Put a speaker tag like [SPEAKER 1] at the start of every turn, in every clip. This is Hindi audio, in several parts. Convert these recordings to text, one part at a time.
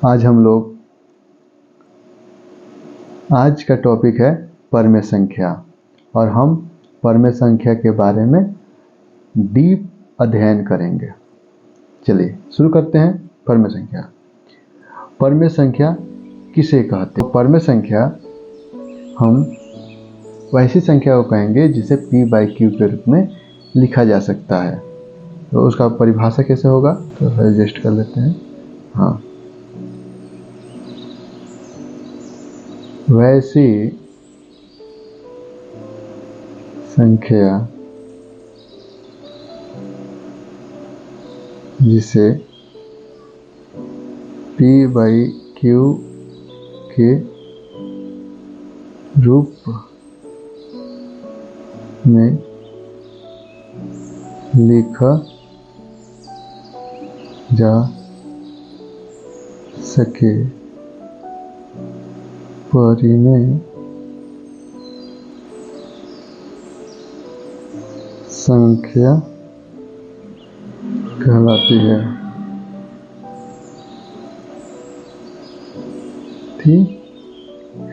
[SPEAKER 1] आज का टॉपिक है परमेय संख्या और हम परमेय संख्या के बारे में डीप अध्ययन करेंगे। चलिए शुरू करते हैं। परमेय संख्या किसे कहते हैं? परमेय संख्या हम वैसी संख्या को कहेंगे जिसे p/q के रूप में लिखा जा सकता है। तो उसका परिभाषा कैसे होगा, तो एडजस्ट कर लेते हैं। हाँ, वैसी संख्या जिसे p/q के रूप में लिखा जा सके, परिमेय संख्या कहलाती है। ठीक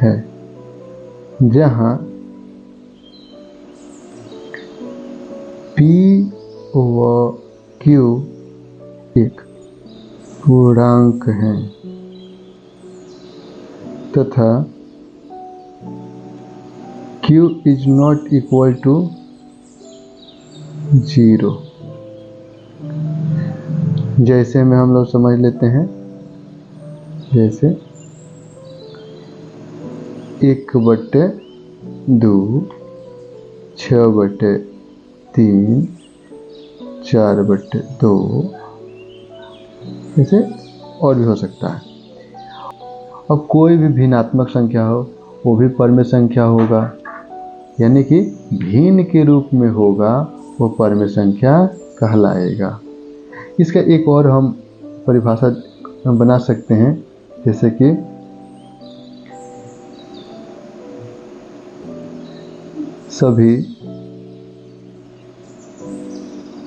[SPEAKER 1] है, जहाँ p व q एक पूर्णांक हैं तथा q is not equal to 0। जैसे में हम लोग समझ लेते हैं, जैसे 1/2, 6/3, 4/2, ऐसे और भी हो सकता है। अब कोई भी भिन्नात्मक संख्या हो वो भी परमेय संख्या होगा, यानी कि भिन्न के रूप में होगा, वो परमेय संख्या कहलाएगा। इसका एक और हम परिभाषा बना सकते हैं, जैसे कि सभी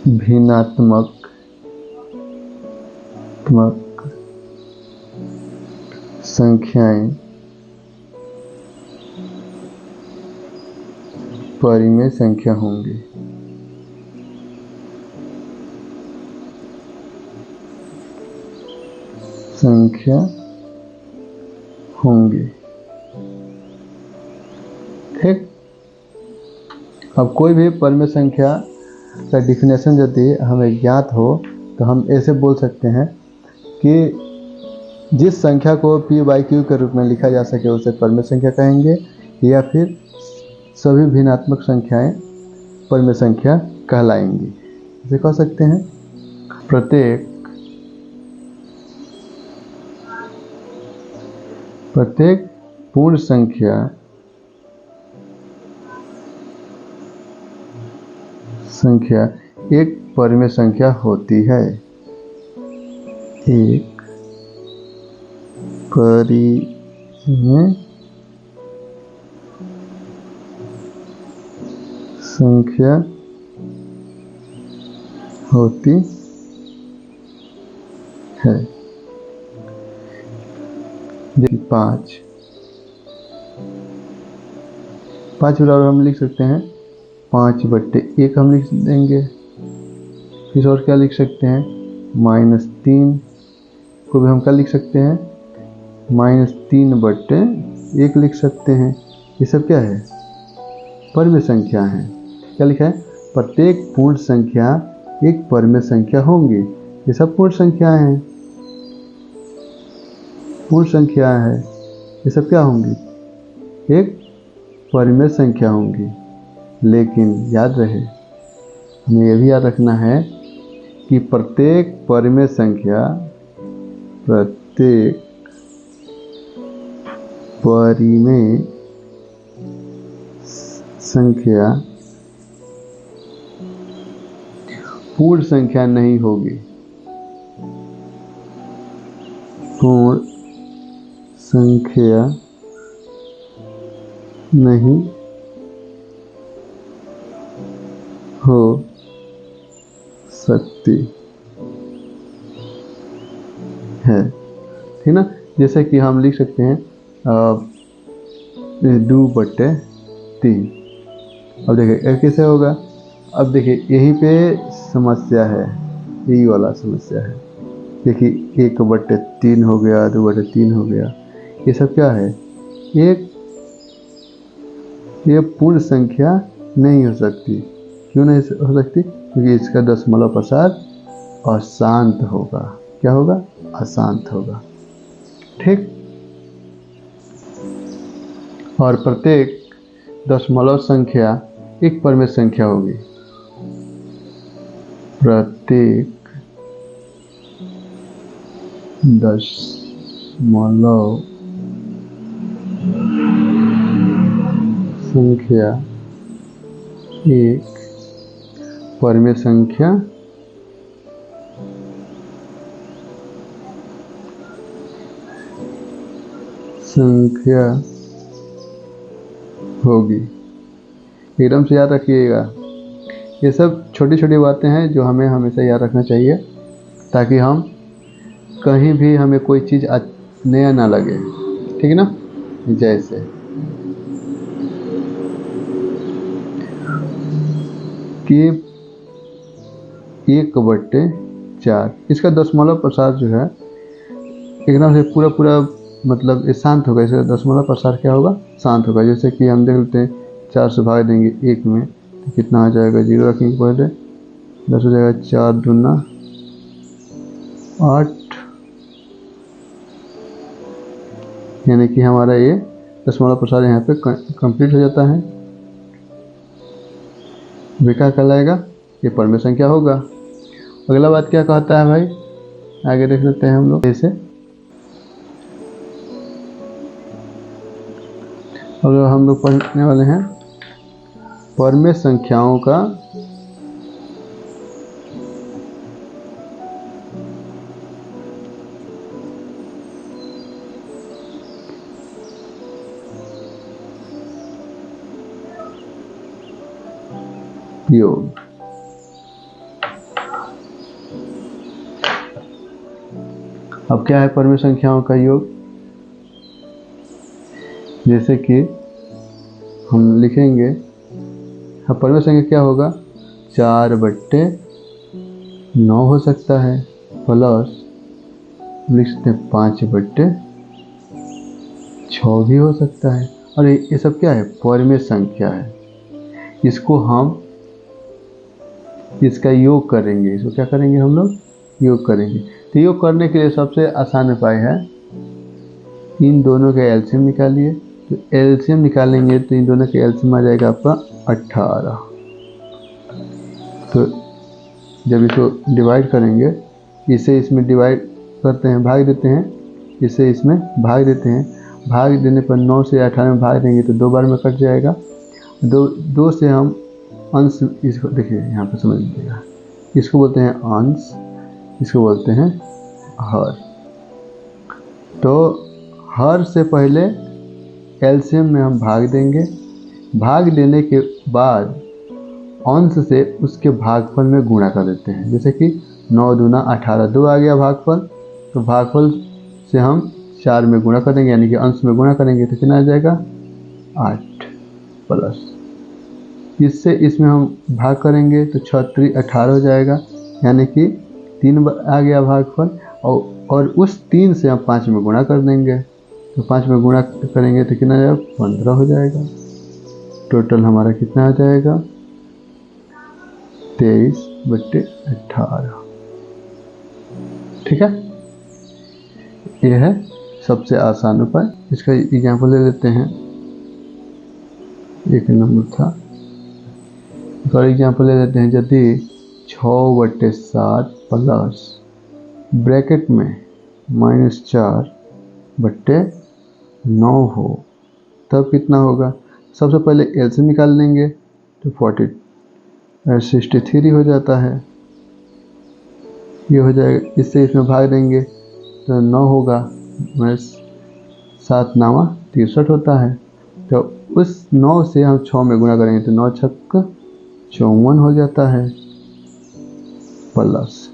[SPEAKER 1] भिन्नात्मक संख्याएं परिमेय संख्या होंगी। ठीक। अब कोई भी परमेय संख्या का डिफिनेशन यदि हमें ज्ञात हो तो हम ऐसे बोल सकते हैं कि जिस संख्या को p/q के रूप में लिखा जा सके उसे परमेय संख्या कहेंगे, या फिर सभी भिन्नात्मक संख्याएं परमेय संख्या कहलाएंगी। इसे कह सकते हैं प्रत्येक पूर्ण संख्या एक परमेय संख्या होती है। एक परिमेय संख्या होती है। जैसे 5 बराबर हम लिख सकते हैं 5/1 हम लिख देंगे। फिर और क्या लिख सकते हैं, -3 को भी हम क्या लिख सकते हैं, -3/1 लिख सकते हैं। ये सब क्या है, परमेय संख्या है। क्या लिखा है, प्रत्येक पूर्ण संख्या एक परमेय संख्या होंगी। ये सब पूर्ण संख्या है, ये सब क्या होंगी, एक परमेय संख्या होंगी। लेकिन याद रहे, हमें यह भी याद रखना है कि प्रत्येक परमेय संख्या पूर्ण संख्या नहीं होगी। पूर्ण संख्या नहीं हो सकती है। ठीक ना। जैसे कि हम लिख सकते हैं 2/3। अब देखिए कैसे होगा। अब देखिए यहीं पे समस्या है, यही वाला समस्या है। देखिए 1/3 हो गया, 2/3 हो गया, ये सब क्या है, ये पूर्ण संख्या नहीं हो सकती। क्यों नहीं हो सकती? क्योंकि इसका दशमलव प्रसार अशांत होगा। क्या होगा? अशांत होगा। ठीक। और प्रत्येक दशमलव संख्या एक परिमेय संख्या होगी। प्रत्येक दशमलव संख्या एक परिमेय संख्या होगी। एकदम से याद रखिएगा। ये सब छोटी छोटी बातें हैं जो हमें हमेशा याद रखना चाहिए, ताकि हम कहीं भी हमें कोई चीज़ नया ना लगे। ठीक है ना। जैसे कि 1/4, इसका दशमलव प्रसार जो है एकदम से पूरा मतलब ये शांत होगा। इसका दशमलव प्रसार क्या होगा? शांत होगा। जैसे कि हम देख लेते हैं 4 से भाग देंगे 1 में तो कितना आ जाएगा, 0 रखेंगे पहले, 10 हो जाएगा, 4 दूना 8, यानी कि हमारा ये दशमलव प्रसार यहाँ पे कंप्लीट हो जाता है। वे क्या कहलाएगा? ये परिमेय संख्या होगा। अगला बात क्या कहता है भाई, आगे देख लेते हैं हम लोग। जैसे अब हम लोग पढ़ने वाले हैं परिमेय संख्याओं का योग। अब क्या है परिमेय संख्याओं का योग? जैसे कि हम लिखेंगे, हाँ, परिमेय संख्या क्या होगा? 4/9 हो सकता है, प्लस लिख सकते हैं 5/6 भी हो सकता है। और ये सब क्या है? परिमेय संख्या है। इसको हम इसका योग करेंगे। इसको क्या करेंगे हम लोग? योग करेंगे। तो योग करने के लिए सबसे आसान उपाय है, इन दोनों का एलसीएम निकालिए। तो एलसीएम निकालेंगे तो इन दोनों का एलसीएम आ जाएगा आपका 18। तो जब इसको डिवाइड करेंगे, इसे इसमें डिवाइड करते हैं, भाग देते हैं, इसे इसमें भाग देते हैं। भाग देने पर 9 से 18 में भाग देंगे तो 2 बार में कट जाएगा। 2 से हम अंश, इसको देखिए यहाँ पे समझ लीजिएगा, इसको बोलते हैं अंश, इसको बोलते हैं हर। तो हर से पहले एलसीएम में हम भाग देंगे। भाग देने के बाद अंश से उसके भागफल में गुणा कर देते हैं। जैसे कि 9 दूना 18, 2 आ गया भागफल, तो भागफल से हम 4 में गुणा करेंगे, यानी कि अंश में गुणा करेंगे तो कितना आ जाएगा? 8 प्लस, इससे इसमें हम भाग करेंगे तो 6 3 18 हो जाएगा, यानी कि 3 आ गया भागफल। और उस 3 से हम 5 में गुणा कर देंगे, तो 5 में गुणा करेंगे तो कितना जाएगा? 15 हो जाएगा। टोटल हमारा कितना आ जाएगा? 23/18। ठीक है। यह है सबसे आसान उपाय। इसका एग्जाम्पल ले लेते हैं। एक नंबर था, एक और एग्जाम्पल ले लेते हैं। यदि 6/7 प्लस ब्रैकेट में -4/9 हो, तब कितना होगा? सबसे पहले एलसीएम निकाल लेंगे तो 63 हो जाता है। ये हो जाएगा, इससे इसमें भाग देंगे तो 9 होगा, 7 9 63 होता है। तो उस 9 से हम 6 में गुणा करेंगे तो 9 6 54 हो जाता है, प्लस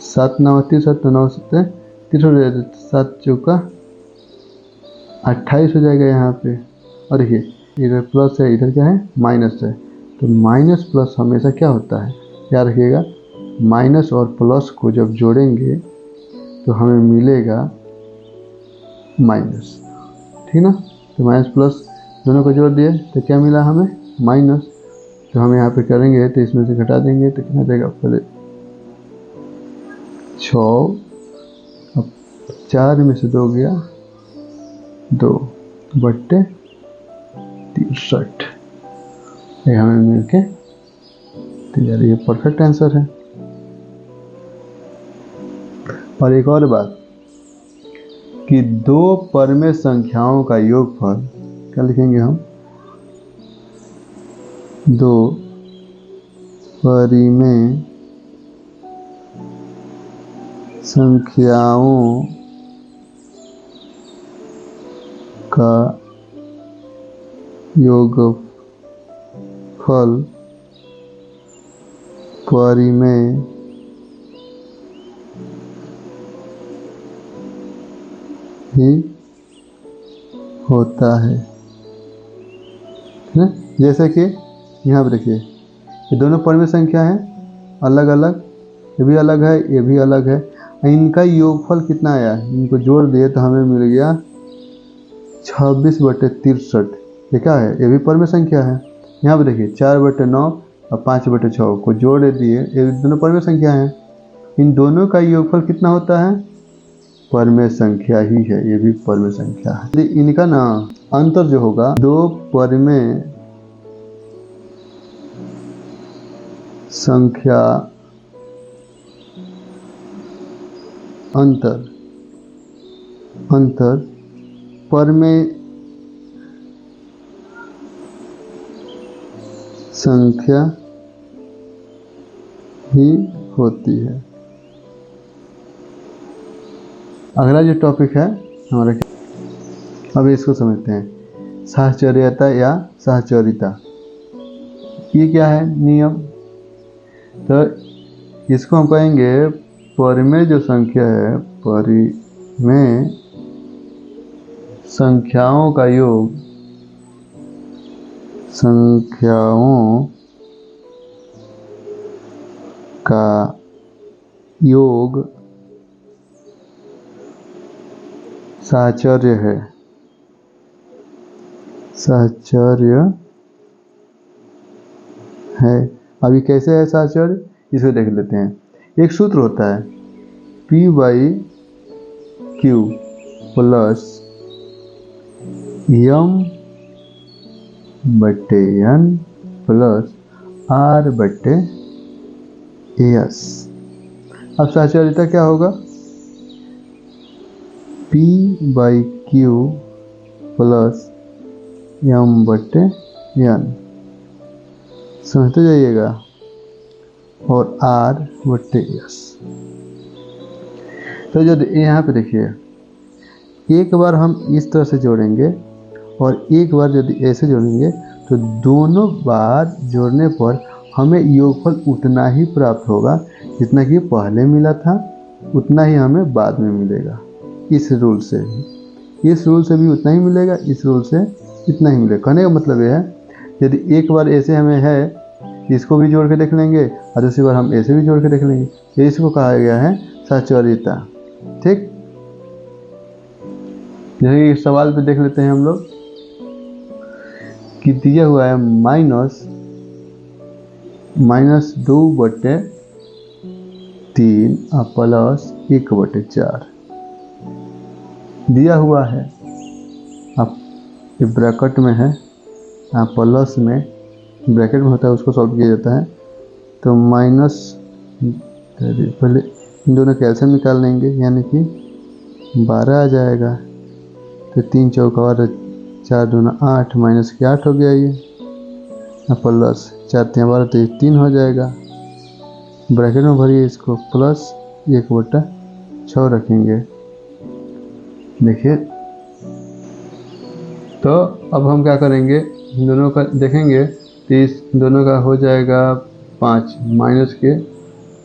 [SPEAKER 1] 7 9 63, तो 9 7 30 हो जाएगा, 7 चौका 28 हो जाएगा यहाँ पे। और देखिए इधर प्लस है, इधर क्या है माइनस है, तो माइनस प्लस हमेशा क्या होता है, याद रखिएगा, माइनस और प्लस को जब जोड़ेंगे तो हमें मिलेगा माइनस, ठीक ना। तो माइनस प्लस दोनों को जोड़ दिए तो क्या मिला हमें, माइनस। तो हम यहाँ पे करेंगे तो इसमें से घटा देंगे तो कितना देगा, पहले 6, अब 4 में से 2 गया 2/63, ये हमें मिलके तैयार। ये परफेक्ट आंसर है। और एक और बात कि 2 परमेय संख्याओं का योगफल क्या लिखेंगे हम, 2 परिमेय संख्याओं का योगफल परिमेय ही होता है ना। जैसे कि यहाँ पे देखिए ये दोनों परिमेय संख्या हैं अलग अलग, ये भी अलग है ये भी अलग है, इनका योगफल कितना आया, इनको जोड़ दिए तो हमें मिल गया 26/63। ये क्या है, ये भी परिमेय संख्या है। यहाँ पे देखिए 4/9 और 5/6 को जोड़ दिए, ये दोनों परिमेय संख्या हैं। इन दोनों का योगफल कितना होता है, परिमेय संख्या ही है, ये भी परिमेय संख्या है। इनका ना अंतर जो होगा, 2 परिमेय संख्या अंतर परिमेय संख्या ही होती है। अगला जो टॉपिक है हमारा, अब इसको समझते हैं, साहचर्यता या साहचर्यता, ये क्या है नियम। तो इसको हम कहेंगे परिमेय जो संख्या है, परिमेय संख्याओं का योग, संख्याओं का योग साहचर्य है, साहचर्य है। अभी कैसे है साहचर्य, इसको देख लेते हैं। एक सूत्र होता है P/Q plus M/N plus R/S। अब साहचर्यता क्या होगा, P/Q प्लस M/N, समझते जाइएगा, और R/S। तो जो यहाँ पे देखिए, एक बार हम इस तरह से जोड़ेंगे और एक बार यदि ऐसे जोड़ेंगे तो दोनों बार जोड़ने पर हमें योगफल उतना ही प्राप्त होगा जितना कि पहले मिला था, उतना ही हमें बाद में मिलेगा। इस रूल से भी उतना ही मिलेगा, इस रूल से इतना ही मिलेगा। कहने का मतलब यह है, यदि एक बार ऐसे हमें है, इसको भी जोड़ के देख लेंगे और दूसरी बार हम ऐसे भी जोड़ के देख लेंगे, ये इसको कहा गया है साहचर्यता। ठीक, जैसे इस सवाल पे देख लेते हैं हम लोग कि दिया हुआ है -2/3 प्लस 1/4 दिया हुआ है। अब ये ब्रैकेट में है, प्लस में ब्रैकेट में होता है, उसको सॉल्व किया जाता है। तो माइनस, पहले इन दोनों का एलसीएम निकाल लेंगे, यानी कि 12 आ जाएगा। तो 3 चौका और 4 दूना 8, माइनस के 8 हो गया ये, प्लस 4 3 12, तो 3 हो जाएगा। ब्रैकेट में भरिए इसको, प्लस 1/6 रखेंगे। देखिए, तो अब हम क्या करेंगे, इन दोनों का देखेंगे तो इस दोनों का हो जाएगा 5, माइनस के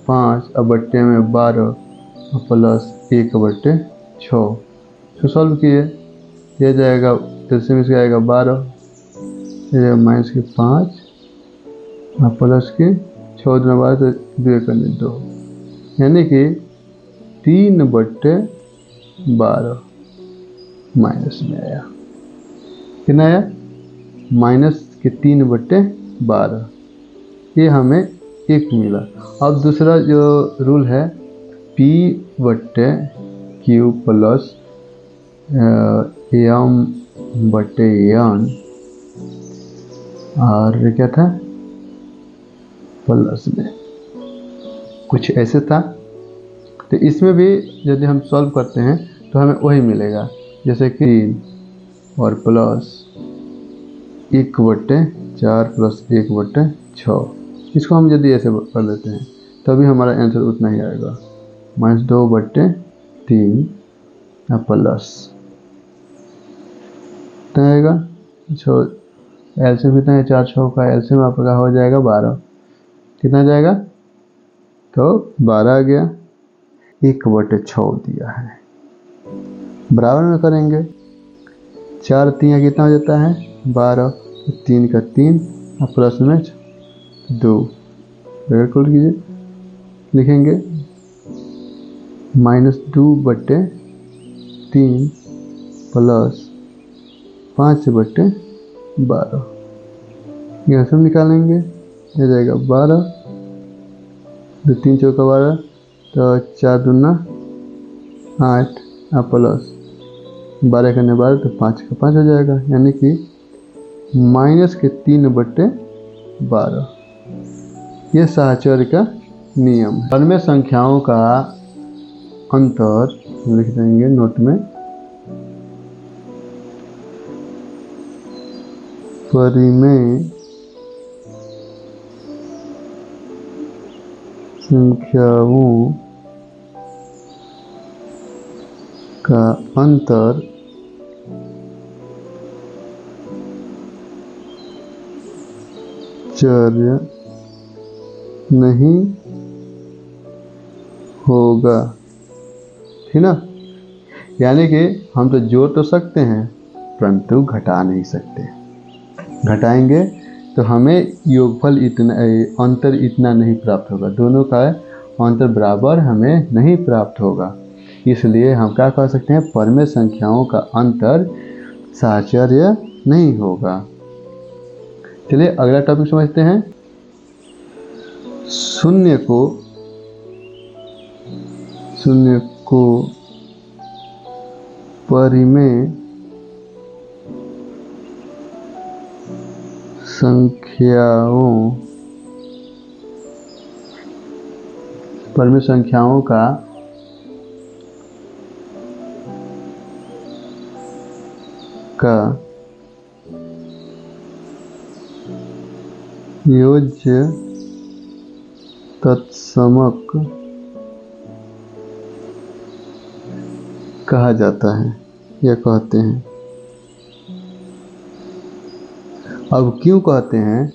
[SPEAKER 1] 5 और बट्टे में 12 और प्लस 1/6। इसको सॉल्व किए, यह जाएगा एलसीएम इसका आएगा 12, ये माइनस के 5 और प्लस के 6 दूना 12 तो 2 करने 2, यानी कि 3/12 माइनस में आया। कितना आया? माइनस के 3/12, ये हमें 1 मिला। अब दूसरा जो रूल है P/Q प्लस M/N, और क्या था प्लस में, कुछ ऐसे था। तो इसमें भी यदि हम सॉल्व करते हैं तो हमें वही मिलेगा, जैसे कि 3 और प्लस 1/4 प्लस 1/6। इसको हम यदि ऐसे कर लेते हैं तभी हमारा आंसर उतना ही आएगा, -2/3 प्लस कितना आएगा, एलसीएम कितना है, 4 6 का एलसीएम आपका हो जाएगा 12। कितना जाएगा? तो 12 आ गया, 1/6 दिया है। बराबर में करेंगे, 4 3 कितना हो जाता है 12, 3 का 3 और प्लस में 2, बिल्कुल कीजिए, लिखेंगे -2/3 प्लस 5/12, यहाँ से निकालेंगे, ये जाएगा 12, 2 3 चौका 12, तो 4 दूना 8 और प्लस 12 करने 12 तो 5 का 5 हो जाएगा, यानी कि -3/12। ये साहचर्य का नियम है। परिमेय संख्याओं का अंतर लिख देंगे नोट में, परिमेय संख्याओं का अंतर चर्य नहीं होगा, ठीक ना। यानी कि हम तो जोड़ तो सकते हैं परंतु घटा नहीं सकते। घटाएंगे तो हमें योगफल इतना, अंतर इतना नहीं प्राप्त होगा, दोनों का अंतर बराबर हमें नहीं प्राप्त होगा। इसलिए हम क्या कह सकते हैं, परिमेय संख्याओं का अंतर साहचर्य नहीं होगा। चलिए अगला टॉपिक समझते हैं। शून्य को परिमेय संख्याओं का योज्य तत्समक कहा जाता है, यह कहते हैं। अब क्यों कहते हैं